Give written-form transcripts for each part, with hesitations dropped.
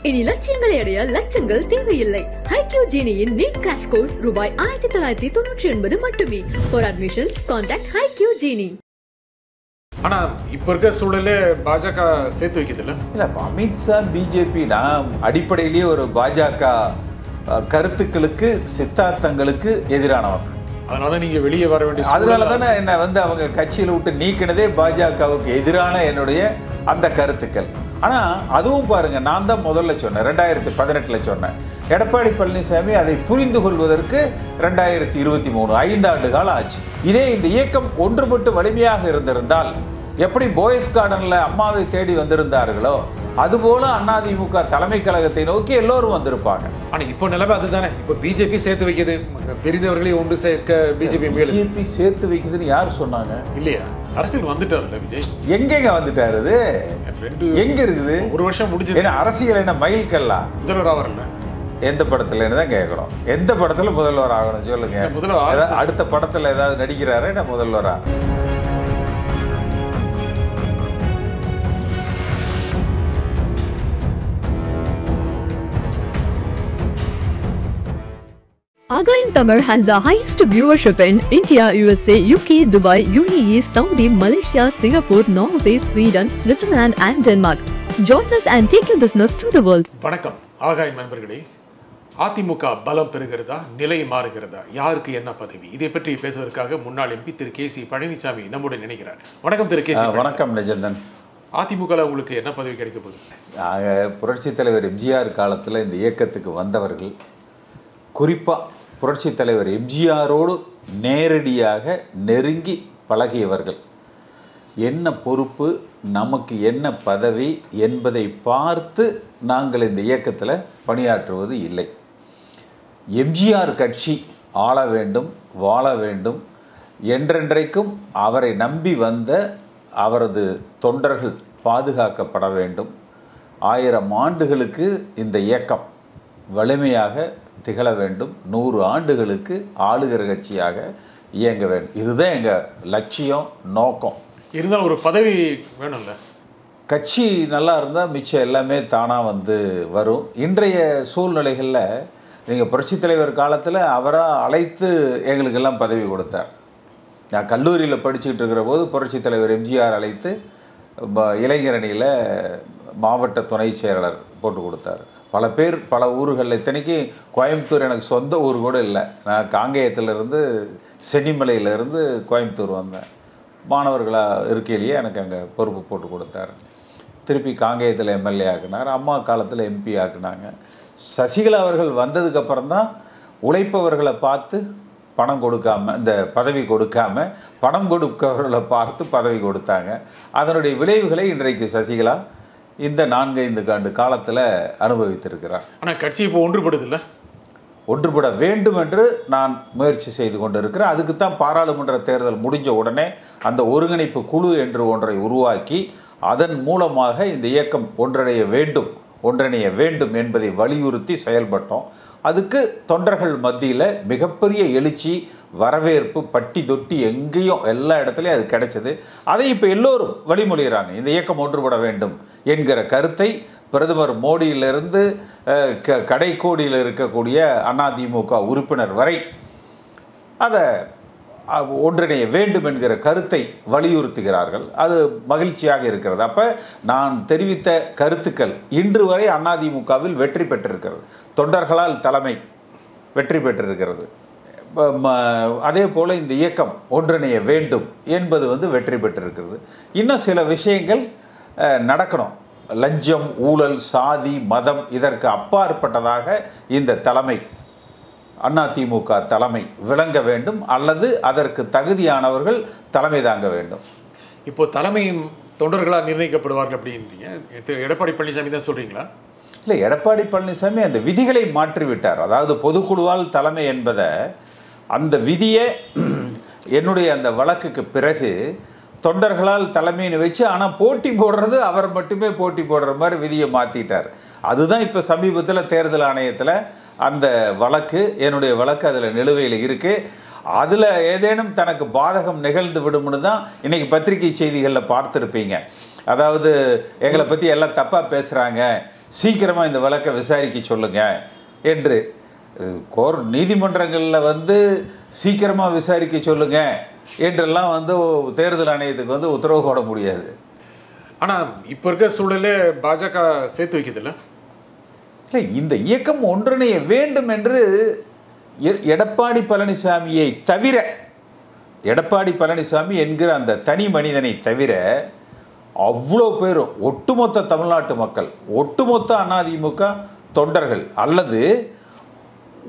இனி லட்சியங்களை அடைய லட்சங்கள் தேவையில்லை. HiQ Genie-யின் நீட் கிராஷ் கோர்ஸ் ரூபாய் 1999 மட்டுமே. For admissions, contact HiQ Genie. ஆனா இப்ப இருக்க சூழலே பாஜக சேர்த்து வைக்கிறது இல்ல. அமித்ஷா பிஜேபி அடிப்படையிலேயே ஒரு பாஜக கருத்துக்களுக்கு சித்தாந்தங்களுக்கு எதிரானவர். அதனாலதான் நீங்க வெளியே வர வேண்டிய அதனாலதானே என்ன அவங்க கட்சியில விட்டு நீக்கினதே பாஜகவுக்கு எதிரான என்னுடைய அந்த கருத்துக்கள். ஆனா அதுவும் பாருங்க, நான் தான் முதல்ல சொன்னேன், 2018 சொன்னேன். எடப்பாடி பழனிசாமி அதை புரிந்து கொள்வதற்கு 2023 5 ஆண்டு காலம் ஆச்சு. இதே இந்த இயக்கம் ஒன்றுபட்டு வலிமையாக இருந்திருந்தால், எப்படி போயஸ் கார்டன்ல அம்மாவை தேடி வந்திருந்தார்களோ அதுபோல அதிமுக தலைமை கழகத்தை நோக்கி எல்லோரும் வந்திருப்பாங்க. ஆனா இப்போ நிலைமை அதுதானே. இப்போ பிஜேபி சேர்த்து வைக்குது, பெரிதவர்களே ஒன்று சேர்க்க பிஜேபி சேர்த்து வைக்குதுன்னு யார் சொன்னாங்க? இல்லையா, அரசியல் வந்துட்டாருல்ல விஜய். எங்கெங்க வந்துட்டாரு? எங்க இருக்குது? ஒரு வருஷம் முடிஞ்சது. அரசியல் என்ன மயில் கல்லா? முதல்வர் ஆவரல. எந்த படத்துல தான் கேட்கணும், எந்த படத்துல முதல்வர் ஆகணும் சொல்லுங்க. முதல்வர் அடுத்த படத்துல ஏதாவது நடிக்கிறாரு என்ன முதல்வரா? Again Tamil has the highest viewership in India, USA, UK, Dubai, UAE, Saudi, Malaysia, Singapore, Norway, Sweden, Switzerland and Denmark. Join us and take your business to the world. வணக்கம் ஆகாயம் நண்பர்களே. அதிமுக பலம் பெறுகிறதா, நிலை மாறுகிறதா, யாருக்கு என்ன பதவி, இதை பற்றி பேசுவதற்காக முன்னாள் எம்பி திரு கே.சி. பழனிசாமி நம்முடன் நினைக்கிறார். வணக்கம் திரு கே.சி. வணக்கம் நிஜந்தன். அதிமுகவில் உங்களுக்கு என்ன பதவி கிடைக்க போகுது? புரட்சித் தலைவர் எம்ஜிஆர் காலத்தில் இந்த இயக்கத்துக்கு வந்தவர்கள், குறிப்பாக புரட்சித் தலைவர் எம்ஜிஆரோடு நேரடியாக நெருங்கி பழகியவர்கள், என்ன பொறுப்பு, நமக்கு என்ன பதவி என்பதை பார்த்து நாங்கள் இந்த இயக்கத்தில் பணியாற்றுவது இல்லை. எம்ஜிஆர் கட்சி ஆள வேண்டும், வாழ வேண்டும், என்றென்றைக்கும் அவரை நம்பி வந்த அவரது தொண்டர்கள் பாதுகாக்கப்பட வேண்டும். 1000 ஆண்டுகளுக்கு இந்த இயக்கம் வலிமையாக திகழ வேண்டும், 100 ஆண்டுகளுக்கு ஆளுகிற கட்சியாக இயங்க வேண்டும். இதுதான் எங்கள் லட்சியம், நோக்கம். இருந்தாலும் ஒரு பதவி வேணும்ல. கட்சி நல்லா இருந்தால் மிச்சம் எல்லாமே தானாக வரும். இன்றைய சூழ்நிலைகளில் நீங்கள் புரட்சித் தலைவர் காலத்தில் அவராக அழைத்து எங்களுக்கெல்லாம் பதவி கொடுத்தார். நான் கல்லூரியில் படிச்சுக்கிட்டு இருக்கிற போது புரட்சித் தலைவர் எம்ஜிஆர் அழைத்து இளைஞரணியில் மாவட்ட துணை செயலாளர் போட்டு கொடுத்தார். பல பேர் பல ஊர்களில், இத்தனைக்கு கோயம்புத்தூர் எனக்கு சொந்த ஊர் கூட இல்லை. நான் காங்கேயத்திலிருந்து சென்னிமலையிலேருந்து கோயம்புத்தூர் வந்தேன். மாணவர்களாக இருக்கையிலேயே எனக்கு அங்கே பொறுப்பு போட்டு கொடுத்தார். திருப்பி காங்கேயத்தில் எம்எல்ஏ ஆக்குனார். அம்மா காலத்தில் எம்பி ஆக்குனாங்க. சசிகலா அவர்கள் வந்ததுக்கப்புறம் தான் உழைப்பவர்களை பார்த்து பணம் கொடுக்காமல், இந்த பதவி கொடுக்காமல் பணம் கொடுக்கவர்களை பார்த்து பதவி கொடுத்தாங்க. அதனுடைய விளைவுகளை இன்றைக்கு சசிகலா இந்த 4-5 ஆண்டு காலத்தில் அனுபவித்திருக்கிறார். ஆனால் கட்சி இப்போ ஒன்றுபடுதில்லை. ஒன்றுபட வேண்டும் என்று நான் முயற்சி செய்து கொண்டு இருக்கிறேன். அதுக்கு தான் பாராளுமன்ற தேர்தல் முடிஞ்ச உடனே அந்த ஒருங்கிணைப்பு குழு என்று ஒன்றை உருவாக்கி அதன் மூலமாக இந்த இயக்கம் ஒன்றிணைய வேண்டும் என்பதை வலியுறுத்தி செயல்பட்டோம். அதுக்கு தொண்டர்கள் மத்தியில் மிகப்பெரிய எழுச்சி, வரவேற்பு, பட்டி தொட்டி எங்கேயும் எல்லா இடத்துலையும் அது கிடைச்சது. அதை இப்போ எல்லோரும் வழிமொழிகிறாங்க. இந்த இயக்கம் ஒன்றுபட வேண்டும் என்கிற கருத்தை பிரதமர் மோடியிலிருந்து கடைக்கோடியில் இருக்கக்கூடிய அதிமுக உறுப்பினர் வரை அதை ஒன்றிணைய வேண்டும் என்கிற கருத்தை வலியுறுத்துகிறார்கள். அது மகிழ்ச்சியாக இருக்கிறது. அப்போ நான் தெரிவித்த கருத்துக்கள் இன்று வரை அதிமுகவில் வெற்றி பெற்றிருக்கிறது. தொண்டர்களால் தலைமை வெற்றி பெற்றிருக்கிறது. அதே போல் இந்த இயக்கம் ஒன்றிணைய வேண்டும் என்பது வெற்றி பெற்றிருக்கிறது. இன்னும் சில விஷயங்கள் நடக்கணும். லஞ்சம், ஊழல், சாதி, மதம் இதற்கு அப்பாற்பட்டதாக இந்த தலைமை, அதிமுக தலைமை விளங்க வேண்டும், அல்லது அதற்கு தகுதியானவர்கள் தலைமை தாங்க வேண்டும். இப்போ தலைமையும் தொண்டர்களால் நிர்ணயிக்கப்படுவார்கள் அப்படின்றீங்க. எடப்பாடி பழனிசாமி தான் சொல்கிறீங்களா? இல்லை, எடப்பாடி பழனிசாமி அந்த விதிகளை மாற்றிவிட்டார். அதாவது பொதுக்குழுவால் தலைமை என்பதை, அந்த விதியை என்னுடைய அந்த வழக்குக்கு பிறகு தொண்டர்களால் தலைமைன்னு வச்சு, ஆனால் போட்டி போடுறது அவர் மட்டுமே போட்டி போடுற மாதிரி விதியை மாற்றிட்டார். அதுதான் இப்போ சமீபத்தில் தேர்தல் ஆணையத்தில் அந்த வழக்கு, என்னுடைய வழக்கு அதில் நிலுவையில் இருக்குது. அதில் ஏதேனும் தனக்கு பாதகம் நிகழ்ந்து விடும்னு தான் இன்றைக்கி பத்திரிகை செய்திகளில் பார்த்துருப்பீங்க. அதாவது எங்களை பற்றி எல்லாம் தப்பாக பேசுகிறாங்க, சீக்கிரமாக இந்த வழக்கை விசாரிக்க சொல்லுங்க என்று நீதிமன்றங்களில் வந்து சீக்கிரமாக விசாரிக்க சொல்லுங்க என்றெல்லாம் வந்து தேர்தல் ஆணையத்துக்கு வந்து உத்தரவு போட முடியாது. ஆனால் இப்போ இருக்கிற சூழலே பாஜக சேர்த்து வைக்கிறதில்ல. இல்லை, இந்த இயக்கம் ஒன்றிணைய வேண்டும் என்று எடப்பாடி பழனிசாமியை தவிர, எடப்பாடி பழனிசாமி என்கிற அந்த தனி மனிதனை தவிர அவ்வளோ பேரும், ஒட்டுமொத்த தமிழ்நாட்டு மக்கள், ஒட்டுமொத்த அதிமுக தொண்டர்கள் அல்லது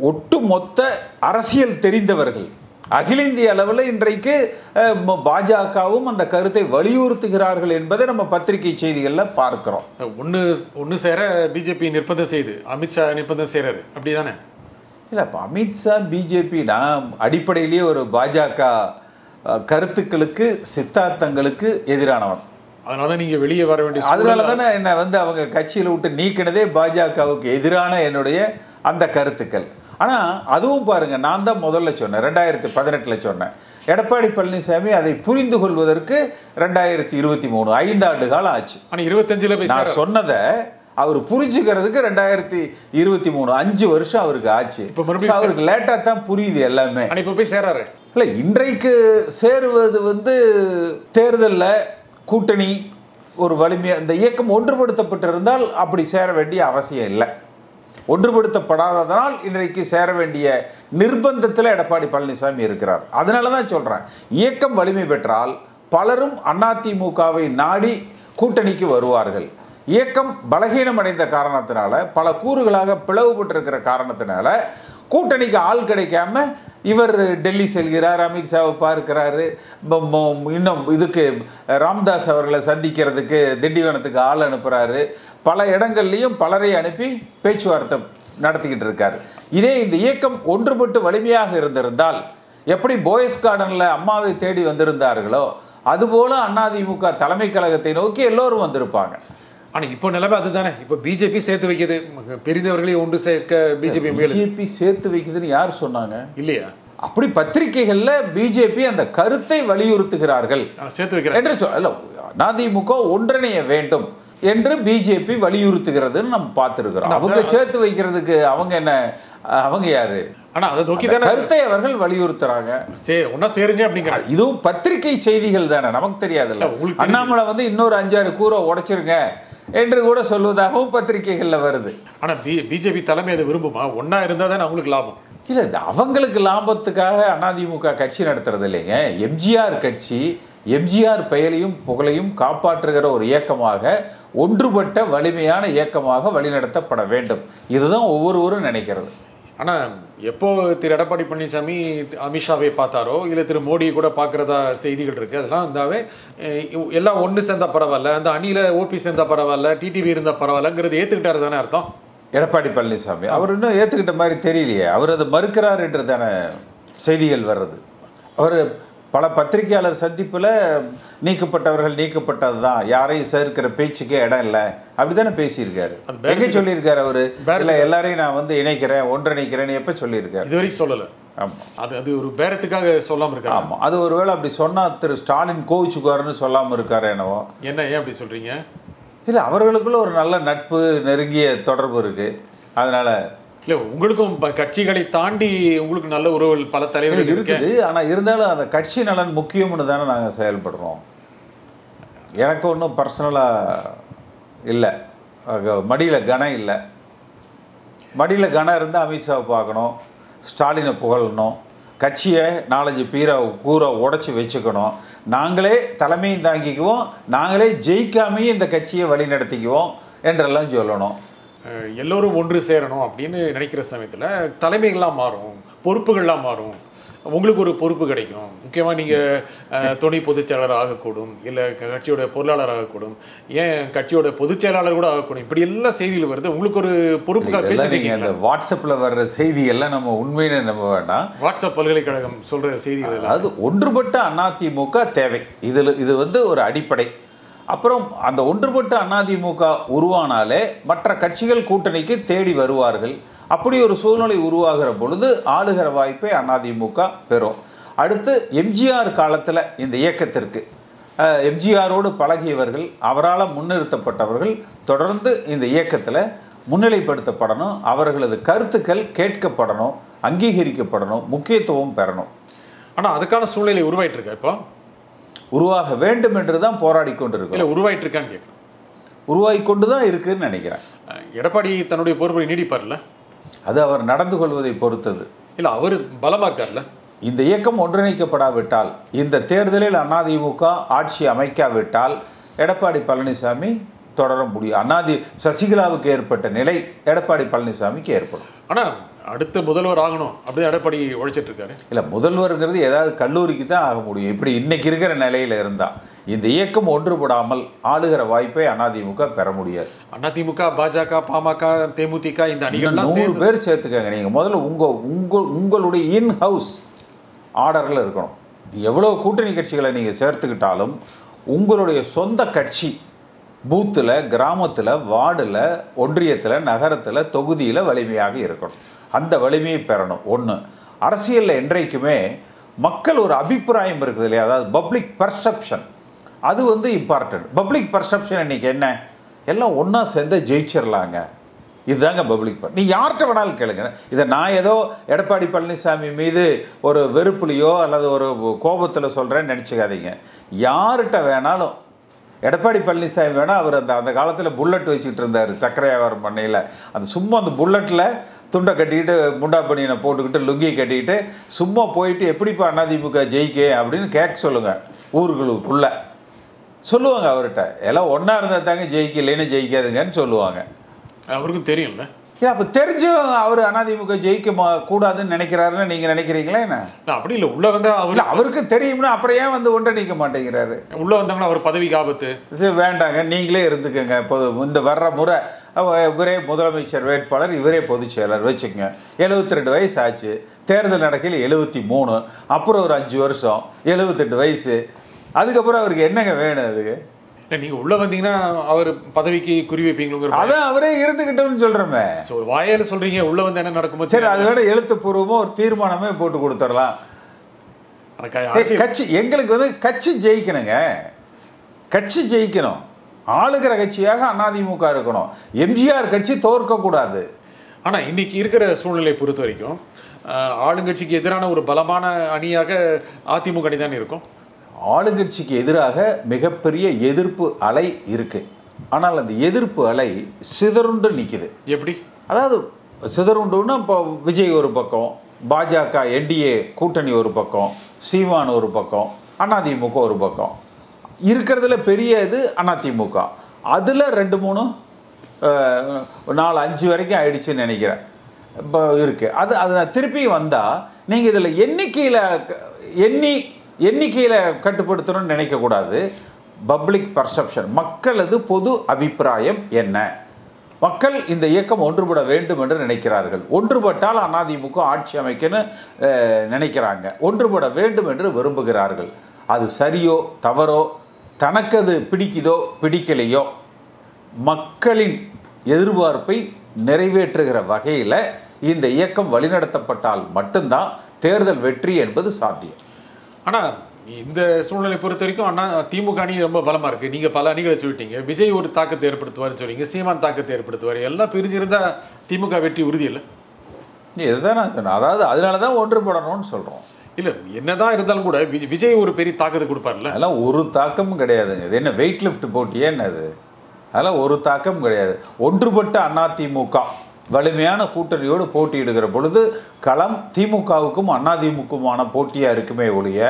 ஒட்டுமொத்த அரசியல் தெரிந்தவர்கள் அகில இந்திய அளவில் இன்றைக்கு பாஜகவும் அந்த கருத்தை வலியுறுத்துகிறார்கள் என்பதை நம்ம பத்திரிகை செய்திகளில் பார்க்கிறோம். ஒன்று சேர பிஜேபி நிர்பந்தம் செய்து, அமித்ஷா நிர்பந்தம் செய்கிறாரு, அப்படிதானே? இல்லை, இப்போ அமித்ஷா பிஜேபினா அடிப்படையிலேயே ஒரு பாஜக கருத்துக்களுக்கு சித்தாந்தங்களுக்கு எதிரானவன். அதனால தான் நீங்கள் வெளியே வர வேண்டிய, அதனால தானே என்னை வந்து அவங்க கட்சியில் விட்டு நீக்கினதே பாஜகவுக்கு எதிரான என்னுடைய அந்த கருத்துக்கள். ஆனால் அதுவும் பாருங்க, நான் தான் முதல்ல சொன்னேன், 2018 சொன்னேன். எடப்பாடி பழனிசாமி அதை புரிந்து கொள்வதற்கு 2023 5 ஆண்டு காலம் ஆச்சு. ஆனால் 25 நான் சொன்னதை அவர் புரிஞ்சுக்கிறதுக்கு 2023 5 வருஷம் அவருக்கு ஆச்சு. அவருக்கு லேட்டாக தான் புரியுது எல்லாமே. இப்போ போய் சேராரு. இல்லை, இன்றைக்கு சேருவது வந்து தேர்தலில் கூட்டணி ஒரு வலிமையாக இந்த இயக்கம் ஒன்றுபடுத்தப்பட்டிருந்தால் அப்படி சேர வேண்டிய அவசியம் இல்லை. ஒன்றுபடுத்தப்படாததனால் இன்றைக்கு சேர வேண்டிய நிர்பந்தத்தில் எடப்பாடி பழனிசாமி இருக்கிறார். அதனால தான் சொல்கிறேன், இயக்கம் வலிமை பெற்றால் பலரும் அதிமுகவை நாடி கூட்டணிக்கு வருவார்கள். இயக்கம் பலகீனம் அடைந்த காரணத்தினால, பல கூறுகளாக பிளவுபட்டிருக்கிற காரணத்தினால கூட்டணிக்கு ஆள் கிடைக்காம இவர் டெல்லி செல்கிறார், அமித்ஷாவை பார்க்கிறாரு, இன்னும் இதுக்கு ராம்தாஸ் அவர்களை சந்திக்கிறதுக்கு திண்டிவனத்துக்கு ஆள் அனுப்புகிறாரு, பல இடங்கள்லையும் பலரை அனுப்பி பேச்சுவார்த்தை நடத்திக்கிட்டு இருக்காரு. இதே இந்த இயக்கம் ஒன்றுபட்டு வலிமையாக இருந்திருந்தால், எப்படி போயஸ் கார்டனில் அம்மாவை தேடி வந்திருந்தார்களோ அதுபோல அதிமுக தலைமை கழகத்தை நோக்கி எல்லோரும் வந்திருப்பாங்க. ஆனால் இப்போ நிலைமை அதுதானே. இப்போ பிஜேபி சேர்த்து வைக்குது, பெரிந்தவர்களே ஒன்று சேர்க்க பிஜேபி சேர்த்து வைக்குதுன்னு யார் சொன்னாங்க? இல்லையா? அப்படி பத்திரிகைகளில் பிஜேபி அந்த கருத்தை வலியுறுத்துகிறார்கள் சேர்த்து வைக்கிறார் என்று சொல்ல, அதிமுக ஒன்றிணைய வேண்டும் என்று பிஜேபி வலியுறுத்துகிறதுன்னு நம்ம பார்த்துருக்கிறோம். அவங்க சேர்த்து வைக்கிறதுக்கு அவங்க என்ன, அவங்க யாரு? ஆனா அதை நோக்கி தானே கருத்தை அவர்கள் வலியுறுத்துறாங்க. ஒன்னா சேருங்க அப்படிங்கிற இதுவும் பத்திரிகை செய்திகள் தானே, நமக்கு தெரியாதுல்ல. அண்ணாமலை வந்து இன்னொரு 5-6 கூரை உடைச்சிருங்க என்று கூட சொல்வதாகவும் பத்திரிகைகளில் வருது. ஆனா பிஜேபி தலைமை அதை விரும்புமா? ஒன்னா இருந்தா தானே அவங்களுக்கு லாபம். இல்லை, அவங்களுக்கு லாபத்துக்காக அதிமுக கட்சி நடத்துறது இல்லைங்க. எம்ஜிஆர் கட்சி எம்ஜிஆர் பெயரையும் புகழையும் காப்பாற்றுகிற ஒரு இயக்கமாக, ஒன்றுபட்ட வலிமையான இயக்கமாக வழிநடத்தப்பட வேண்டும். இதுதான் ஒவ்வொருவரும் நினைக்கிறது. ஆனால் எப்போ திரு எடப்பாடி பழனிசாமி அமித்ஷாவை பார்த்தாரோ இல்லை திரு மோடியை கூட பார்க்குறதா செய்திகள் இருக்குது. அதெல்லாம் இருந்தாவே எல்லாம் ஒன்று சேர்ந்தா பரவாயில்ல, அந்த அணியில் ஓபி சேர்ந்தா பரவாயில்ல, டிடிவி இருந்தால் பரவாயில்லங்கிறது ஏற்றுக்கிட்டாரு தானே அர்த்தம். எடப்பாடி பழனிசாமி அவர் இன்னும் ஏற்றுக்கிட்ட மாதிரி தெரியலையே. அவர் அதை மறுக்கிறார் என்று தானே செய்திகள் வர்றது. அவர் பல பத்திரிகையாளர் சந்திப்பில் நீக்கப்பட்டவர்கள் நீக்கப்பட்டது தான், யாரையும் சேர்க்கிற பேச்சுக்கே இடம் இல்லை அப்படி தானே பேசியிருக்காரு. எங்கே சொல்லியிருக்காரு அவர்? இல்லை, எல்லாரையும் நான் வந்து இணைக்கிறேன், ஒன்றிணைக்கிறேன்னு எப்போ சொல்லியிருக்காரு? இது வரைக்கும் சொல்லலை. ஆமாம், அது ஒரு பேரத்துக்காக சொல்லாமல் இருக்காரு. ஆமாம், அது ஒரு வேளை அப்படி சொன்னால் திரு ஸ்டாலின் கோவிச்சுக்குவாருன்னு சொல்லாமல் இருக்காரு என்னவோ. என்ன, ஏன் அப்படி சொல்கிறீங்க? இல்லை, அவர்களுக்குள்ள ஒரு நல்ல நட்பு, நெருங்கிய தொடர்பு இருக்குது. அதனால் இல்லை, உங்களுக்கும் கட்சிகளை தாண்டி உங்களுக்கு நல்ல உறவுகள் பல தலைவர்கள் இருக்குது. ஆனால் இருந்தாலும் அந்த கட்சி நலன் முக்கியம்னு தானே நாங்கள் செயல்படுறோம். எனக்கு ஒன்றும் பர்சனலாக இல்லை, மடியில் கனம் இல்லை. மடியில் கனம் இருந்தால் அமித்ஷாவை பார்க்கணும், ஸ்டாலினை புகழணும், கட்சியை 4-5 கூரை உடச்சி வச்சுக்கணும், நாங்களே தலைமையும் தாங்கிக்குவோம், நாங்களே ஜெயிக்காமையும் இந்த கட்சியை வழி நடத்திக்குவோம் என்றெல்லாம் சொல்லணும். எல்லோரும் ஒன்று சேரணும் அப்படின்னு நினைக்கிற சமயத்தில் தலைமைகள்லாம் மாறும், பொறுப்புகள்லாம் மாறும். உங்களுக்கு ஒரு பொறுப்பு கிடைக்கும். முக்கியமாக நீங்கள் துணை பொதுச் செயலாளர் ஆகக்கூடும், இல்லை கட்சியோட பொருளாளர் ஆகக்கூடும், ஏன் கட்சியோட பொதுச் செயலாளர் கூட ஆகக்கூடும். இப்படி எல்லாம் செய்திகள் வருது. உங்களுக்கு ஒரு பொறுப்புக்காக பேசுறீங்க. அந்த வாட்ஸ்அப்பில் வர்ற செய்தி எல்லாம் நம்ம உண்மையிலே நம்ப வேண்டாம். வாட்ஸ்அப் பல்கலைக்கழகம் சொல்கிற செய்திகள், அது ஒன்றுபட்ட அதிமுக தேவை. இது வந்து ஒரு அடிப்படை. அப்புறம் அந்த ஒன்றுபட்ட அதிமுக உருவானாலே மற்ற கட்சிகள் கூட்டணிக்கு தேடி வருவார்கள். அப்படி ஒரு சூழ்நிலை உருவாகிற பொழுது ஆளுகிற வாய்ப்பை அதிமுக பெறும். அடுத்து எம்ஜிஆர் காலத்தில் இந்த இயக்கத்திற்கு எம்ஜிஆரோடு பழகியவர்கள், அவரால் முன்னிறுத்தப்பட்டவர்கள் தொடர்ந்து இந்த இயக்கத்தில் முன்னிலைப்படுத்தப்படணும். அவர்களது கருத்துக்கள் கேட்கப்படணும், அங்கீகரிக்கப்படணும், முக்கியத்துவம் பெறணும். ஆனால் அதுக்கான சூழ்நிலை உருவாயிட்டு இருக்கா? இப்போ உருவாக வேண்டும் என்று தான் போராடி கொண்டிருக்கோம். இல்லை உருவாயிட்டு இருக்கான்னு கேட்குறேன். உருவாகி கொண்டு தான் இருக்குன்னு நினைக்கிறேன். எடப்பாடி தன்னுடைய பொறுப்பை நீடிப்பார்ல? அது அவர் நடந்து கொள்வதை பொறுத்தது. இல்லை அவர் பலமாக்கார்ல. இந்த இயக்கம் ஒன்றிணைக்கப்படாவிட்டால், இந்த தேர்தலில் அதிமுக ஆட்சி அமைக்காவிட்டால் எடப்பாடி பழனிசாமி தொடர முடியும். சசிகலாவுக்கு ஏற்பட்ட நிலை எடப்பாடி பழனிசாமிக்கு ஏற்படும். ஆனால் அடுத்த முதல்வர் ஆகணும் அப்படி எடப்பாடி உழைச்சிட்டு இருக்காரு. இல்லை, முதல்வர்ங்கிறது ஏதாவது கல்லூரிக்கு தான் ஆக முடியும். இப்படி இன்னைக்கு இருக்கிற நிலையில் இருந்தால் இந்த இயக்கம் ஒன்றுபடாமல் ஆளுகிற வாய்ப்பை அதிமுக பெற முடியாது. அதிமுக, பாஜக, பாமக, தேமுதிக இந்த அணிகள்லாம் 100 பேர் சேர்த்துக்கங்க. நீங்கள் முதல்ல உங்களுடைய இன் ஹவுஸ் ஆர்டரில் இருக்கணும். எவ்வளோ கூட்டணி கட்சிகளை நீங்கள் சேர்த்துக்கிட்டாலும் உங்களுடைய சொந்த கட்சி பூத்தில், கிராமத்தில், வார்டில், ஒன்றியத்தில், நகரத்தில், தொகுதியில் வலிமையாக இருக்கணும். அந்த வலிமையை பெறணும். ஒன்று, அரசியலில் என்றைக்குமே மக்கள் ஒரு அபிப்பிராயம் இருக்குது இல்லையா, அதாவது பப்ளிக் பர்செப்ஷன், அது இம்பார்ட்டன்ட். பப்ளிக் பர்செப்ஷன் இன்றைக்கி என்ன, எல்லாம் ஒன்றா சேர்ந்து ஜெயிச்சிடலாங்க, இதுதாங்க பப்ளிக். நீ யார்கிட்ட வேணாலும் கேளுங்க. இதை நான் ஏதோ எடப்பாடி பழனிசாமி மீது ஒரு வெறுப்புலையோ அல்லது ஒரு கோபத்தில் சொல்கிறேன்னு நினச்சிக்காதீங்க. யார்கிட்ட வேணாலும், எடப்பாடி பழனிசாமி வேணால் அவர் அந்த காலத்தில் புல்லட் வச்சுக்கிட்டு இருந்தார் சக்கரை வியாபாரம் பண்ணையில். சும்மா அந்த புல்லட்டில் துண்டை கட்டிக்கிட்டு, முண்டா பனியனை போட்டுக்கிட்டு, லுங்கி கட்டிக்கிட்டு சும்மா போயிட்டு எப்படிப்பா அதிமுக ஜெயிக்க அப்படின்னு கேட்க சொல்லுங்கள். ஊர்களுக்குள்ளே சொல்லுவாங்க அவர்கிட்ட, எல்லாம் ஒன்றா இருந்தால் தாங்க ஜெயிக்க, இல்லைன்னு ஜெயிக்காதுங்கன்னு சொல்லுவாங்க. அவருக்கும் தெரியும்ல. அப்போ தெரிஞ்சும் அவர் அதிமுக ஜெயிக்க கூடாதுன்னு நினைக்கிறாருன்னு நீங்கள் நினைக்கிறீங்களா? என்ன அப்படி இல்லை, உள்ளே வந்தால் அவருக்கு தெரியும்னா அப்புறம் ஏன் ஒன்றிணைக்க மாட்டேங்கிறாரு? உள்ளே வந்தாங்கன்னா அவர் பதவிக்கு ஆபத்து. இது வேண்டாங்க, நீங்களே இருந்துக்கங்க. இந்த வர்ற முறை இவரே முதலமைச்சர் வேட்பாளர், இவரே பொதுச் செயலர் வச்சுக்கோங்க. 72 வயசு ஆச்சு, தேர்தல் நடக்கையில் 73, அப்புறம் ஒரு 5 வருஷம் 78 வயசு. அதுக்கப்புறம் அவருக்கு என்னங்க வேணும்? அதுக்கு நீங்க உள்ள வந்தீங்கன்னா அவர் பதவிக்கு குறி வைப்பீங்க. அதான் அவரே இருந்துக்கிட்டோம்னு சொல்றமே. வாயால சொல்றீங்க, உள்ள வந்து என்ன நடக்கும்? சரி, அதை விட எழுத்துப்பூர்வமா ஒரு தீர்மானமே போட்டு கொடுத்துடலாம். கட்சி எங்களுக்கு கட்சி ஜெயிக்கணுங்க, கட்சி ஜெயிக்கணும். ஆளுகிற கட்சியாக அதிமுக இருக்கணும். எம்ஜிஆர் கட்சி தோற்கக்கூடாது. ஆனா இன்னைக்கு இருக்கிற சூழ்நிலை பொறுத்த வரைக்கும் ஆளுங்கட்சிக்கு எதிரான ஒரு பலமான அணியாக அதிமுக அணி தான் இருக்கும். ஆளுங்கட்சிக்கு எதிராக மிகப்பெரிய எதிர்ப்பு அலை இருக்கு. ஆனால் அந்த எதிர்ப்பு அலை சிதறுண்டு நிற்குது. எப்படி? அதாவது சிதறுண்டுன்னா, இப்போ விஜய் ஒரு பக்கம், பாஜக என்டிஏ கூட்டணி ஒரு பக்கம், சீமான் ஒரு பக்கம், அதிமுக ஒரு பக்கம். இருக்கிறதுல பெரிய இது அதிமுக. அதில் 2, 3, 4, 5 வரைக்கும் ஆயிடுச்சுன்னு நினைக்கிறேன். இப்போ இருக்குது அது நான் திருப்பி வந்தால் நீங்கள் இதில் எண்ணிக்கையில் கட்டுப்படுத்தணும்னு நினைக்கக்கூடாது. பப்ளிக் பர்செப்ஷன், மக்களது பொது அபிப்பிராயம் என்ன? மக்கள் இந்த இயக்கம் ஒன்றுபட வேண்டும் என்று நினைக்கிறார்கள். ஒன்றுபட்டால் அதிமுக ஆட்சி அமைக்கன்னு நினைக்கிறாங்க. ஒன்றுபட வேண்டும் என்று விரும்புகிறார்கள். அது சரியோ தவறோ, தனக்கு அது பிடிக்குதோ பிடிக்கலையோ, மக்களின் எதிர்பார்ப்பை நிறைவேற்றுகிற வகையில் இந்த இயக்கம் வழிநடத்தப்பட்டால் மட்டும்தான் தேர்தல் வெற்றி என்பது சாத்தியம். ஆனால் இந்த சூழ்நிலை பொறுத்த வரைக்கும் திமுக அணி ரொம்ப பலமாக இருக்குது. நீங்கள் பல அணிகளை சொல்லிட்டீங்க. விஜய் ஒரு தாக்கத்தை ஏற்படுத்துவார்னு சொல்றீங்க, சீமான் தாக்கத்தை ஏற்படுத்துவார். எல்லாம் பிரிஞ்சிருந்தால் திமுக வெற்றி உறுதி இல்லை. இதுதான் நான் சொன்னேன். அதாவது அதனால தான் ஒன்றுபடணும்னு சொல்கிறோம். இல்லை, என்னதான் இருந்தாலும் கூட விஜய் ஒரு பெரிய தாக்கத்தை கொடுப்பார்ல. அதெல்லாம் ஒரு தாக்கமும் கிடையாதுங்க. இது என்ன வெயிட் லிஃப்ட் போட்டியே என்னது? அதெல்லாம் ஒரு தாக்கமும் கிடையாது. ஒன்றுபட்ட அதிமுக வலிமையான கூட்டணியோடு போட்டியிடுகிற பொழுது களம் திமுகவுக்கும் அதிமுகவுமான போட்டியாக இருக்குமே ஒழிய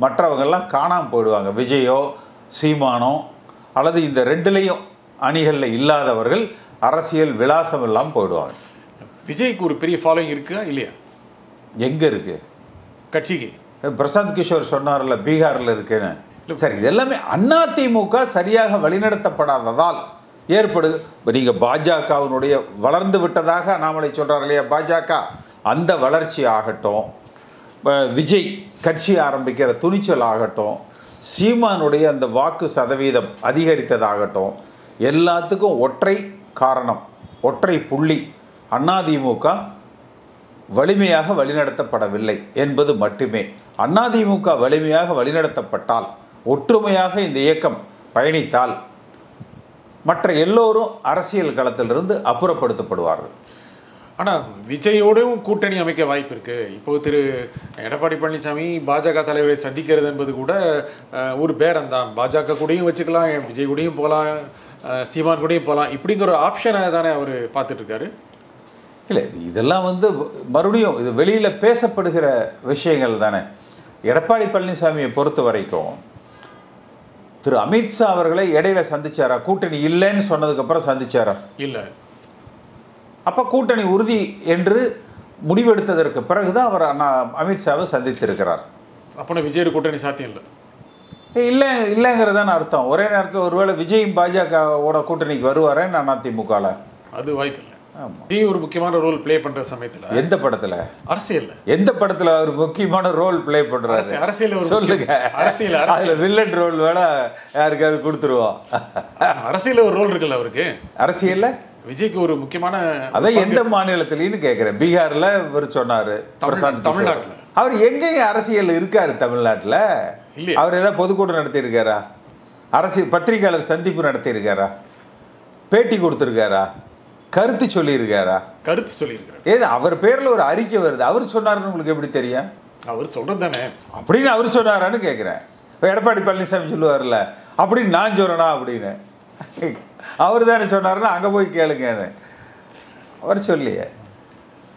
மற்றவங்கெல்லாம் காணாமல் போயிடுவாங்க. விஜயோ சீமானோ அல்லது இந்த ரெண்டுலேயும் அணிகளில் இல்லாதவர்கள் அரசியல் விலாசம் எல்லாம் போயிடுவாங்க. விஜய்க்கு ஒரு பெரிய ஃபாலோயிங் இருக்கா இல்லையா? எங்கே இருக்குது கட்சிக்கு? பிரசாந்த் கிஷோர் சொன்னார்ல, பீகாரில் இருக்குன்னு. சரி, இதெல்லாமே அதிமுக சரியாக வழிநடத்தப்படாததால் ஏற்படுது. நீங்கள் பாஜகவினுடைய வளர்ந்து விட்டதாக அண்ணாமலை சொல்கிறார் இல்லையா, பாஜக அந்த வளர்ச்சி ஆகட்டும், விஜய் கட்சி ஆரம்பிக்கிற துணிச்சல் ஆகட்டும், சீமானுடைய அந்த வாக்கு சதவீதம் அதிகரித்ததாகட்டும், எல்லாத்துக்கும் ஒற்றை காரணம், ஒற்றை புள்ளி, அதிமுக வலிமையாக வழிநடத்தப்படவில்லை என்பது மட்டுமே. அதிமுக வலிமையாக வழிநடத்தப்பட்டால் ஒற்றுமையாக இந்த இயக்கம் பயணித்தால் மற்ற எல்லோரும் அரசியல் களத்திலிருந்து அப்புறப்படுத்தப்படுவார்கள். ஆனால் விஜயோடும் கூட்டணி அமைக்க வாய்ப்பு இருக்கு. இப்போ திரு எடப்பாடி பழனிசாமி பாஜக தலைவரை சந்திக்கிறது என்பது கூட ஒரு பேரம் தான். பாஜக கூடயும் வச்சுக்கலாம், விஜய் கூடயும் போகலாம், சீமான் கூடயும் போகலாம், இப்படிங்கிற ஒரு ஆப்ஷனை தானே அவர் பார்த்துட்டு இருக்காரு. இல்லை, இதெல்லாம் மறுபடியும் இது வெளியில் பேசப்படுகிற விஷயங்கள் தானே. எடப்பாடி பழனிசாமியை பொறுத்த வரைக்கும் திரு அமித்ஷா அவர்களை இடையில சந்திச்சாரா? கூட்டணி இல்லைன்னு சொன்னதுக்கப்புறம் சந்திச்சாரா? இல்லை. அப்போ கூட்டணி உறுதி என்று முடிவெடுத்ததற்கு பிறகுதான் அவர் அமித்ஷாவை சந்தித்திருக்கிறார். அப்போ விஜய் கூட்டணி சாத்தியம் இல்லை. இல்லை இல்லைங்கிறதான அர்த்தம். ஒரே நேரத்தில் ஒருவேளை விஜயும் பாஜகவோட கூட்டணிக்கு வருவாரேன்னு அதிமுகவில் அது வாய்ப்பு இல்லை. விஜய் ஒரு முக்கியமான ரோல் பிளே பண்ற சமயத்துல எந்த படத்துல? அரசியல். எந்த படத்துல அவர் முக்கியமான ரோல் பிளே பண்றாரு? அரசியல். சொல்லுங்க. அரசியல். அதுல வில்லன் ரோல் வேணா யாருக்காவது கொடுத்துருவோம். அரசியல் ஒரு ரோல் இருக்குல்ல அவருக்கு. அரசியல்ல விஜய்க்கு ஒரு முக்கியமான அதான் எந்த மாநிலத்திலன்னு கேட்கிறேன். பீகார்ல இவர் சொன்னாரு, தமிழ்நாட்டுல அவர் எங்கெங்க அரசியல் இருக்காரு? தமிழ்நாட்டுல அவர் ஏதாவது பொதுக்கூட்டம் நடத்தி இருக்காரா? அரசியல் பத்திரிகையாளர் சந்திப்பு நடத்தி இருக்காரா? பேட்டி கொடுத்திருக்காரா? கருத்து சொல்லியிருக்காரா? கருத்து சொல்லியிருக்காரு. ஏன் அவர் பேர்ல ஒரு அறிக்கை வருது, அவர் சொன்னாருன்னு உங்களுக்கு எப்படி தெரியும்? அவர் சொல்றது தானே. அப்படின்னு அவர் சொன்னாரான்னு கேட்கிறேன். இப்போ எடப்பாடி பழனிசாமி சொல்லுவார்ல, அப்படின்னு நான் சொல்றேனா அப்படின்னு. அவர் தானே சொன்னாருன்னா அங்கே போய் கேளுங்கன்னு அவர் சொல்லியே.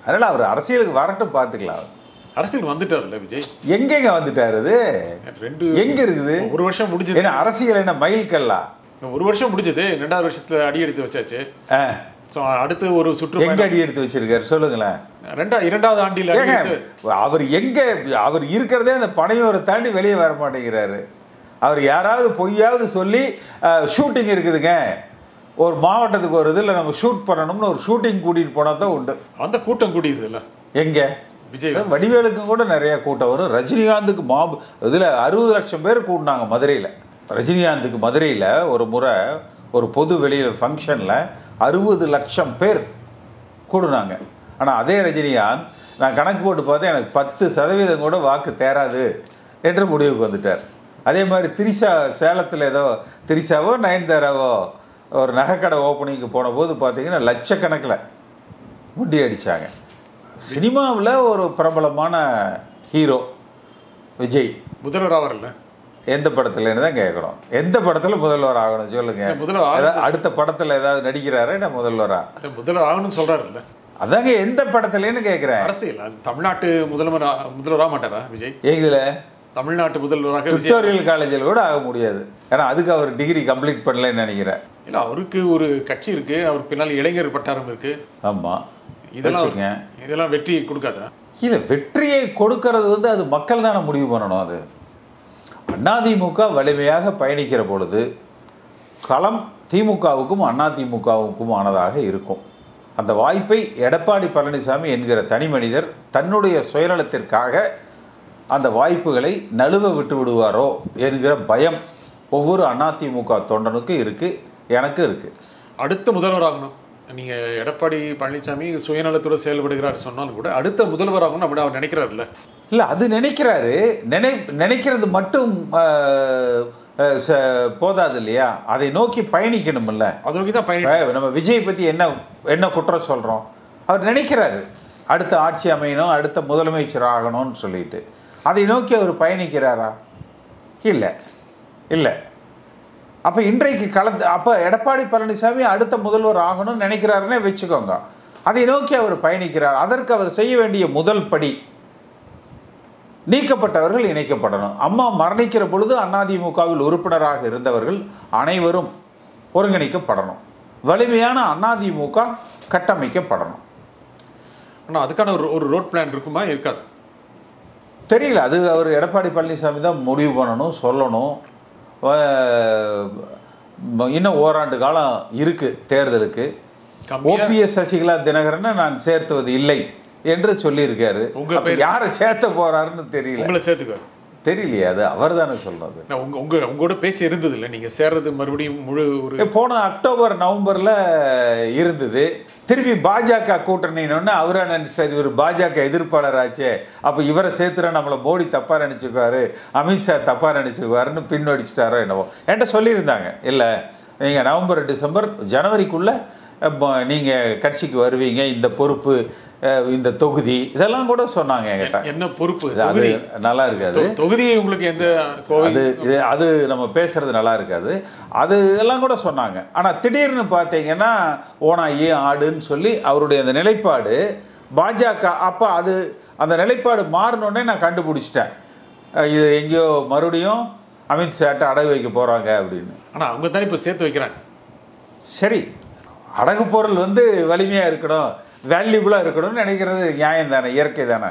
அதனால அவர் அரசியலுக்கு வரட்டும், பார்த்துக்கலாம். அரசியல் வந்துட்டாருல்ல விஜய். எங்கெங்க வந்துட்டாரு? அது எங்க இருக்குது? ஒரு வருஷம் முடிஞ்சது. ஏன்னா அரசியல் என்ன மயில் கல்லா? ஒரு வருஷம் முடிஞ்சது, 2வது வருஷத்துல அடி எடுத்து வச்சாச்சு. அடுத்து ஒரு சுற்று எங்க அடி எடுத்து வச்சிருக்காரு சொல்லுங்களேன். 2வது ஆண்டில் அவர் எங்க அவர் இருக்கிறதே அந்த பனையோரை தாண்டி வெளியே வர மாட்டேங்கிறாரு. அவர் யாராவது பொய்யாவது சொல்லி ஷூட்டிங் இருக்குதுங்க, ஒரு மாவட்டத்துக்கு ஒரு இதில் நம்ம ஷூட் பண்ணணும்னு ஒரு ஷூட்டிங் கூட்டிகிட்டு போனால் தான் உண்டு. அந்த கூட்டம் கூட்டிடுதுல்ல எங்கே? விஜய் வடிவேலுக்கும் கூட நிறைய கூட்டம் வரும். ரஜினிகாந்துக்கு இதில் 60 லட்சம் பேர் கூட்டினாங்க மதுரையில். ரஜினிகாந்துக்கு மதுரையில் ஒரு முறை ஒரு பொது வெளியில் ஃபங்க்ஷனில் 60 லட்சம் பேர் கூடுனாங்க. ஆனால் அதே ரஜினிகாந்த் நான் கணக்கு போட்டு பார்த்தா எனக்கு 10% கூட வாக்கு தேராது என்று முடிவுக்கு வந்துட்டார். அதே மாதிரி திரிஷா சேலத்தில் ஏதோ திரிஷாவோ நயன்தாராவோ ஒரு நகைக்கடை ஓப்பனிங்க்கு போன போது பார்த்தீங்கன்னா லட்சக்கணக்கில் முண்டி அடித்தாங்க. சினிமாவில் ஒரு பிரபலமான ஹீரோ விஜய் முதல்வர் ஆகல. எந்த படத்துலன்னு தான் கேட்கணும். எந்த படத்தில் முதல்வர் ஆகணும் சொல்லுங்க. முதல்வர் அடுத்த படத்தில் ஏதாவது நடிக்கிறாரு என்ன முதல்வரா? முதல்வர் ஆகணும்னு சொல்கிறாருல்ல, அதாங்க எந்த படத்துலன்னு கேட்குறேன். அரசியல் தமிழ்நாட்டு முதல்வராக மாட்டாரா விஜய்? இதில் தமிழ்நாட்டு முதல்வராக விக்டோரியல் காலேஜில் கூட ஆக முடியாது. ஏன்னா அதுக்கு அவர் டிகிரி கம்ப்ளீட் பண்ணலன்னு நினைக்கிறேன். இல்லை, அவருக்கு ஒரு கட்சி இருக்குது, அவருக்கு பின்னால் இளைஞர் பட்டாரம் இருக்குது. ஆமாம், இதெல்லாம் வெற்றி கொடுக்காதா? இல்லை, வெற்றியை கொடுக்கறது அது மக்கள் தானே முடிவு பண்ணணும். அது அதிமுக வலிமையாக பயணிக்கிற பொழுது களம் திமுகவுக்கும் அதிமுகவுக்கும் ஆனதாக இருக்கும். அந்த வாய்ப்பை எடப்பாடி பழனிசாமி என்கிற தனி மனிதர் தன்னுடைய சுயநலத்திற்காக அந்த வாய்ப்புகளை நழுவ விட்டு விடுவாரோ என்கிற பயம் ஒவ்வொரு அதிமுக தொண்டனுக்கு இருக்குது, எனக்கு இருக்குது. அடுத்த முதல்வராகணும். நீங்கள் எடப்பாடி பழனிசாமி சுயநலத்தோடு செயல்படுகிறார் சொன்னாலும் கூட அடுத்த முதல்வராகணும் அப்படி அவர் நினைக்கிறாருல்ல. இல்லை, அது நினைக்கிறாரு. நினைக்கிறது மட்டும் போதாது இல்லையா? அதை நோக்கி பயணிக்கணும்ல. அதை நோக்கி தான் பயணி. நம்ம விஜய் பற்றி என்ன குற்றம் சொல்கிறோம்? அவர் நினைக்கிறாரு அடுத்த ஆட்சி அமையணும், அடுத்த முதலமைச்சர் ஆகணும்னு சொல்லிட்டு. அதை நோக்கி அவர் பயணிக்கிறாரா? இல்லை இல்லை. அப்போ இன்றைக்கு அப்போ எடப்பாடி பழனிசாமி அடுத்த முதல்வர் ஆகணும்னு நினைக்கிறாருன்னே வச்சுக்கோங்க. அதை நோக்கி அவர் பயணிக்கிறார். அதற்கு அவர் செய்ய வேண்டிய முதல் படி நீக்கப்பட்டவர்கள் இணைக்கப்படணும். அம்மா மரணிக்கிற பொழுது அதிமுகவில் உறுப்பினராக இருந்தவர்கள் அனைவரும் ஒருங்கிணைக்கப்படணும். வலிமையான அதிமுக கட்டமைக்கப்படணும். ஆனால் அதுக்கான ஒரு ரோட் பிளான் இருக்குமா இருக்காது தெரியல. அது அவர் எடப்பாடி பழனிசாமி தான் முடிவு பண்ணணும், சொல்லணும். இன்னும் ஓராண்டு காலம் இருக்குது தேர்தலுக்கு. ஓபிஎஸ் சசிகலா தினகரனை நான் சேர்த்துவது இல்லை என்று சொல்லியிருக்காரு. யாரை சேர்த்த போறாருன்னு தெரியல. உங்களை சேர்த்துக்க தெரியலையே, அது அவர் தானே சொல்றது. உங்களோட பேச்சு இருந்தது இல்லை நீங்க சேர்றது மறுபடியும் முழு ஒரு போன அக்டோபர் நவம்பர்ல இருந்தது. திருப்பி பாஜக கூட்டணின்னு அவரா நினைச்சார் இவர் பாஜக எதிர்ப்பாளர் ஆச்சே, அப்ப இவரை சேர்த்துற நம்மளை மோடி தப்பா நினைச்சுக்குவாரு, அமித்ஷா தப்பா நினைச்சுக்குவாருன்னு பின்னடிச்சிட்டாரோ என்னவோ என்கிட்ட சொல்லியிருந்தாங்க. இல்லை நீங்க நவம்பர் டிசம்பர் ஜனவரிக்குள்ள நீங்க கட்சிக்கு வருவீங்க, இந்த பொறுப்பு இந்த தொகுதி இதெல்லாம் கூட சொன்னாங்க என்கிட்ட. என்ன பொறுப்பு? அது நல்லா இருக்காது. தொகுதியை உங்களுக்கு எந்த அது நம்ம பேசுறது நல்லா இருக்காது. அது எல்லாம் கூட சொன்னாங்க. ஆனா திடீர்னு பார்த்தீங்கன்னா ஓனாயி ஆடுன்னு சொல்லி அவருடைய அந்த நிலைப்பாடு பாஜக அப்ப அது அந்த நிலைப்பாடு மாறினோடனே நான் கண்டுபிடிச்சிட்டேன் இது எங்கேயோ மறுபடியும் அமித்ஷாட்ட அடகு வைக்க போறாங்க அப்படின்னு. ஆனா அவங்க தானே இப்போ சேர்த்து வைக்கிறாங்க. சரி, அடகு பொருள் வலிமையா இருக்கணும், வேல்யூபிளா இருக்கணும்னு நினைக்கிறது நியாயம் தானே, இயற்கை தானே.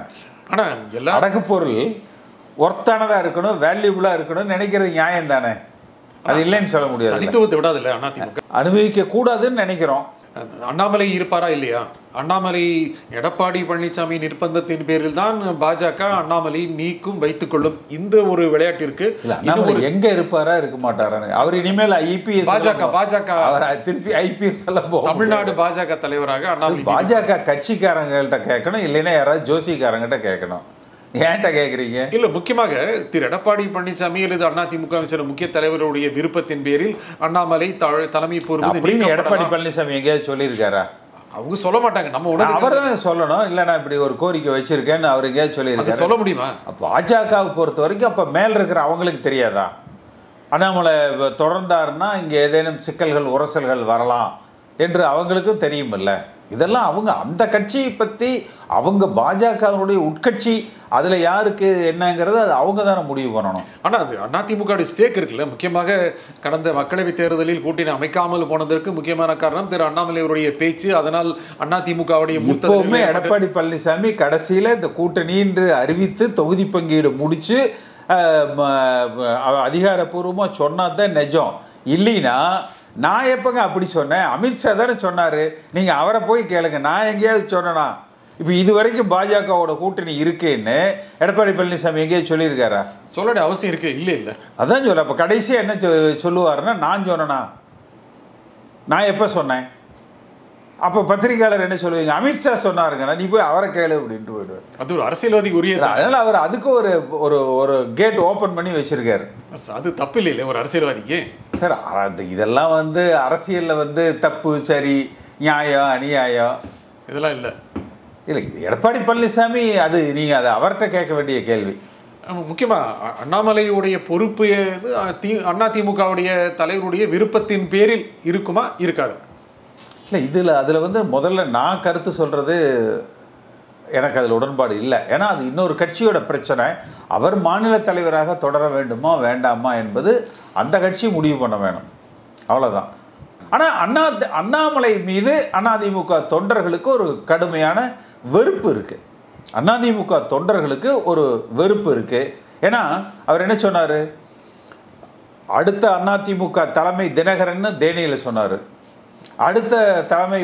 ஆனா எல்லா அடகு பொருள் ஒர்த்தானதா இருக்கணும், வேல்யூபிளா இருக்கணும்னு நினைக்கிறது நியாயம் தானே, அது இல்லைன்னு சொல்ல முடியாது. தனித்துவத்தை விடாது இல்லை அதிமுக அனுபவிக்க கூடாதுன்னு நினைக்கிறோம். அண்ணாமலை இருப்பாரா இல்லையா? அண்ணாமலை எடப்பாடி பழனிசாமி நிர்பந்தத்தின் பேரில் தான் பாஜக அண்ணாமலை நீக்கும் வைத்துக் கொள்ளும் இந்த ஒரு விளையாட்டிற்கு எங்க இருப்பாரா இருக்க மாட்டாரா? அவர் இனிமேல் ஐபிஎஸ் பாஜக திருப்பி ஐபிஎஸ் எல்லாம் தமிழ்நாடு பாஜக தலைவராக அண்ணாமலை பாஜக கட்சிக்காரங்கள்ட்ட கேட்கணும், இல்லைன்னா யாராவது ஜோசிக்காரங்கிட்ட கேட்கணும். ஏன்ட்ட கேட்குறீங்க? இல்லை, முக்கியமாக திரு எடப்பாடி பழனிசாமி அல்லது அதிமுக சில முக்கிய தலைவருடைய விருப்பத்தின் பேரில் அண்ணாமலை தலைமை பொறுப்பு எடப்பாடி பழனிசாமி எங்கேயாவது சொல்லியிருக்காரா? அவங்க சொல்ல மாட்டாங்க, நம்ம அவர் தான் சொல்லணும். இல்லை நான் இப்படி ஒரு கோரிக்கை வச்சிருக்கேன்னு அவர் எங்கேயாவது சொல்லியிருக்காரு, சொல்ல முடியுமா? பாஜகவை பொறுத்த வரைக்கும் அப்போ மேலே இருக்கிற அவங்களுக்கு தெரியாதா? அண்ணாமலை தொடர்ந்தாருன்னா இங்கே ஏதேனும் சிக்கல்கள் உரசல்கள் வரலாம் என்று அவங்களுக்கும் தெரியுமில்ல. இதெல்லாம் அவங்க அந்த கட்சியை பற்றி அவங்க பாஜகவுடைய உட்கட்சி அதில் யாருக்கு என்னங்கிறது அது அவங்க தானே முடிவு பண்ணணும். ஆனால் அது அதிமுக ஸ்டேக் இருக்குல்ல. முக்கியமாக கடந்த மக்களவைத் தேர்தலில் கூட்டணி அமைக்காமல் போனதற்கு முக்கியமான காரணம் திரு அண்ணாமலையுடைய பேச்சு. அதனால் அதிமுகவுடைய இப்போவுமே எடப்பாடி பழனிசாமி கடைசியில் இந்த கூட்டணி என்று அறிவித்து தொகுதி பங்கீடு முடிச்சு அதிகாரப்பூர்வமாக சொன்னாதான் நிஜம். இல்லைன்னா நான் எப்போங்க அப்படி சொன்னேன்? அமித்ஷா தானே சொன்னார், நீங்கள் அவரை போய் கேளுங்க, நான் எங்கேயாவது சொன்னேனா? இப்போ இது வரைக்கும் பாஜகவோட கூட்டணி இருக்கேன்னு எடப்பாடி பழனிசாமி எங்கேயாவது சொல்லியிருக்காரா? சொல்ல அவசியம் இருக்கு இல்லை இல்லை அதான் சொல்ல. அப்போ கடைசியாக என்ன சொல்லுவாருன்னா நான் சொன்னேனா? நான் எப்போ சொன்னேன்? அப்போ பத்திரிகையாளர் என்ன சொல்லுவீங்க? அமித்ஷா சொன்னாருங்கண்ணா, நீ போய் அவரை கேளு அப்படின்ட்டு போயிடுவார். அது ஒரு அரசியல்வாதிக்கு உரியது. அதனால் அவர் அதுக்கு ஒரு ஒரு ஒரு கேட் ஓப்பன் பண்ணி வச்சிருக்காரு. அது தப்பு இல்லை ஒரு அரசியல்வாதிக்கு. சார் அது இதெல்லாம் அரசியலில் தப்பு சரி நியாயம் அநியாயம் இதெல்லாம் இல்லை இல்லை. எடப்பாடி பழனிசாமி அது நீங்கள் அதை அவர்கிட்ட கேட்க வேண்டிய கேள்வி. முக்கியமாக அண்ணாமலையுடைய பொறுப்பு அதிமுகவுடைய தலைவருடைய விருப்பத்தின் பேரில் இருக்குமா இருக்காது? இல்லை அதில் முதல்ல நான் கருத்து சொல்கிறது எனக்கு அதில் உடன்பாடு இல்லை. ஏன்னா அது இன்னொரு கட்சியோட பிரச்சனை. அவர் மாநில தலைவராக தொடர வேண்டுமா வேண்டாமா என்பது அந்த கட்சி முடிவு பண்ண வேணும், அவ்வளோதான். ஆனால் அண்ணாமலை மீது அதிமுக தொண்டர்களுக்கு ஒரு கடுமையான வெறுப்பு இருக்குது. அதிமுக தொண்டர்களுக்கு ஒரு வெறுப்பு இருக்குது. ஏன்னா அவர் என்ன சொன்னார்? அடுத்த அதிமுக தலைமை தினகரன் தேனியில் சொன்னார். அடுத்த தலைமை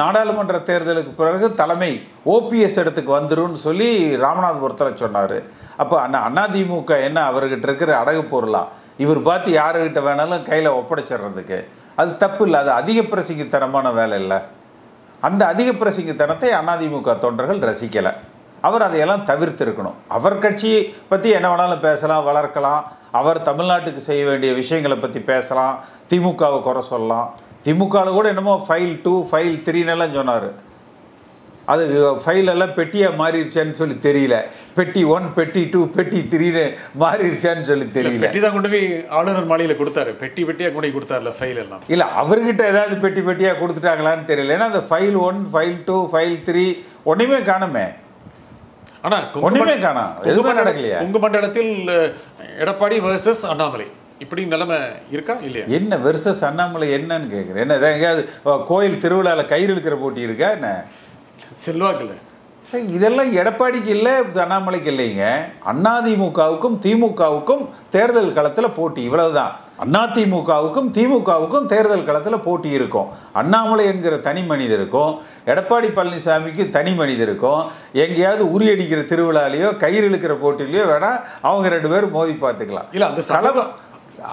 நாடாளுமன்ற தேர்தலுக்கு பிறகு தலைமை ஓபிஎஸ் இடத்துக்கு வந்துருன்னு சொல்லி ராமநாதபுரத்தில் சொன்னார். அப்போ அதிமுக என்ன அவர்கிட்ட இருக்கிற அடகு பொருளா? இவர் பார்த்து யாருக்கிட்ட வேணாலும் கையில் ஒப்படைச்சிடுறதுக்கு அது தப்பு இல்லை. அது அதிக பிரசங்கித்தனமான வேலை இல்லை. அந்த அதிக பிரசங்கித்தனத்தை அதிமுக தொண்டர்கள் ரசிக்கலை. அவர் அதையெல்லாம் தவிர்த்திருக்கணும். அவர் கட்சியை பற்றி என்ன வேணாலும் பேசலாம், வளர்க்கலாம். அவர் தமிழ்நாட்டுக்கு செய்ய வேண்டிய விஷயங்களை பற்றி பேசலாம், திமுகவை குறை சொல்லலாம். திமுகவில் கூட என்னமோ ஃபைல் 2 ஃபைல் 3ன்னெல்லாம் சொன்னார். அது ஃபைலெல்லாம் பெட்டியாக மாறிடுச்சான்னு சொல்லி தெரியல. பெட்டி 1 பெட்டி 2 பெட்டி 3ன்னு மாறிடுச்சான்னு சொல்லி தெரியல. பெட்டி தான் கொண்டு போய் ஆளுநர் மாளிகையில் கொடுத்தாரு, பெட்டியாக கொண்டு போய் கொடுத்தாருல ஃபைல் எல்லாம். இல்லை அவர்கிட்ட ஏதாவது பெட்டியாக கொடுத்துட்டாங்களான்னு தெரியல. ஏன்னா அந்த ஃபைல் 1 ஃபைல் 2 ஃபைல் 3 ஒன்றுமே காணுமே. ஆனால் ஒன்றுமே காணோம், எதுவுமே நடக்கலையா? உங்கள் மண்டலத்தில் எடப்பாடி வர்சஸ் அண்ணாமலை இப்படி நிலைமை இருக்கா இல்லையா? என்ன வெர்சஸ் அண்ணாமலை என்னன்னு கேட்குறேன். என்ன எங்கேயாவது கோயில் திருவிழாவில் கயிறு இழுக்கிற போட்டி இருக்கா என்ன? செல்வாக்கில் இதெல்லாம் எடப்பாடிக்கு இல்லை, அண்ணாமலைக்கு இல்லைங்க. அதிமுகவுக்கும் திமுகவுக்கும் தேர்தல் களத்தில் போட்டி, இவ்வளவுதான். அதிமுகவுக்கும் திமுகவுக்கும் தேர்தல் களத்தில் போட்டி இருக்கும். அண்ணாமலை என்கிற தனி மனிதருக்கும் எடப்பாடி பழனிசாமிக்கு தனி மனிதருக்கும் எங்கேயாவது உரியடிக்கிற திருவிழாலேயோ கயிறு இழுக்கிற போட்டிலையோ வேணா அவங்க 2 பேரும் மோதி பார்த்துக்கலாம். இல்லை அந்த கலவை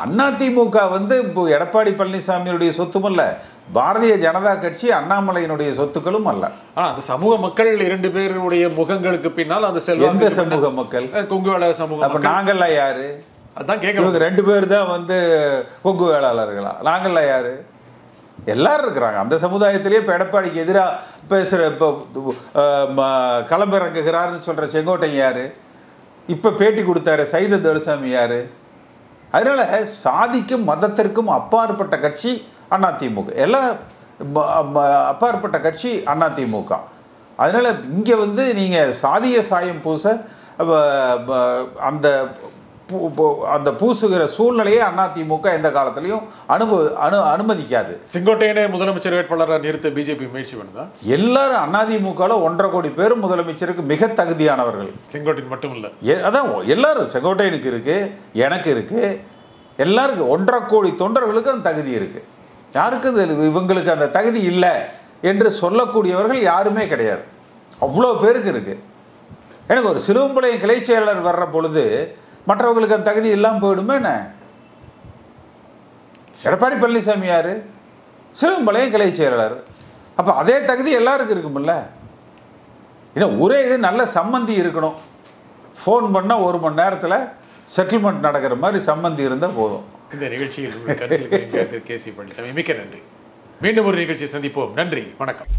அதிமுக வந்து இப்போ எடப்பாடி பழனிசாமியுடைய சொத்தும் அல்ல, பாரதிய ஜனதா கட்சி அண்ணாமலையினுடைய சொத்துக்களும் அல்ல. ஆனா அந்த சமூக மக்கள் 2 பேருடைய முகங்களுக்கு பின்னால் அந்த எந்த சமூக மக்கள்? கொங்கு வேளாளர் சமூகம். அப்ப நாங்கள்லாம் யாரு? அதான் கேட்க 2 பேர் தான் வந்து கொங்கு வேளாளர்களா? நாங்கள்லாம் யாரு? எல்லாரும் இருக்கிறாங்க அந்த சமுதாயத்திலேயே. இப்போ எடப்பாடிக்கு எதிராக பேசுகிற இப்போ களமிறங்குகிறார்னு சொல்கிற செங்கோட்டையன் யாரு? இப்போ பேட்டி கொடுத்தாரு சைத துரைசாமி யாரு? அதனால சாதிக்கும் மதத்திற்கும் அப்பாற்பட்ட கட்சி அதிமுக, எல்லாம் அப்பாற்பட்ட கட்சி அதிமுக. அதனால இங்கே வந்து நீங்கள் சாதிய சாயம் பூச அந்த அந்த பூசுகிற சூழ்நிலையை அதிமுக எந்த காலத்திலையும் அனுமதிக்காது. செங்கோட்டையனே முதலமைச்சர் வேட்பாளராக நிறுத்த பிஜேபி முயற்சி பண்ணுதா? எல்லாரும் அதிமுகவில் 1.5 கோடி பேர் முதலமைச்சருக்கு மிக தகுதியானவர்கள். செங்கோட்டையன் மட்டும் இல்லை, அதான் எல்லாரும். செங்கோட்டையனுக்கு இருக்கு, எனக்கு இருக்கு, எல்லாருக்கும் 1.5 கோடி தொண்டர்களுக்கு அந்த தகுதி இருக்கு. யாருக்கு இவங்களுக்கு அந்த தகுதி இல்லை என்று சொல்லக்கூடியவர்கள் யாருமே கிடையாது. அவ்வளோ பேருக்கு இருக்கு. எனக்கு ஒரு சிலுவம்பாளையம் கிளை செயலாளர் வர்ற பொழுது மற்றவங்களுக்கு அந்த தகுதி இல்லாமல் போயிடுமே என்ன? எடப்பாடி பழனிசாமி யாரு? சிலுவம்பாளையம் கிளை செயலாளர். அப்போ அதே தகுதி எல்லாருக்கும் இருக்குமில்ல. ஏன்னா ஒரே இது நல்ல சம்மந்தி இருக்கணும். ஃபோன் பண்ணால் 1 மணி நேரத்தில் செட்டில்மெண்ட் நடக்கிற மாதிரி சம்மந்தி இருந்தால் போதும். இந்த நிகழ்ச்சியில் கருத்து கேசி பழனிசாமி மிக்க நன்றி. மீண்டும் ஒரு நிகழ்ச்சி சந்திப்போம். நன்றி, வணக்கம்.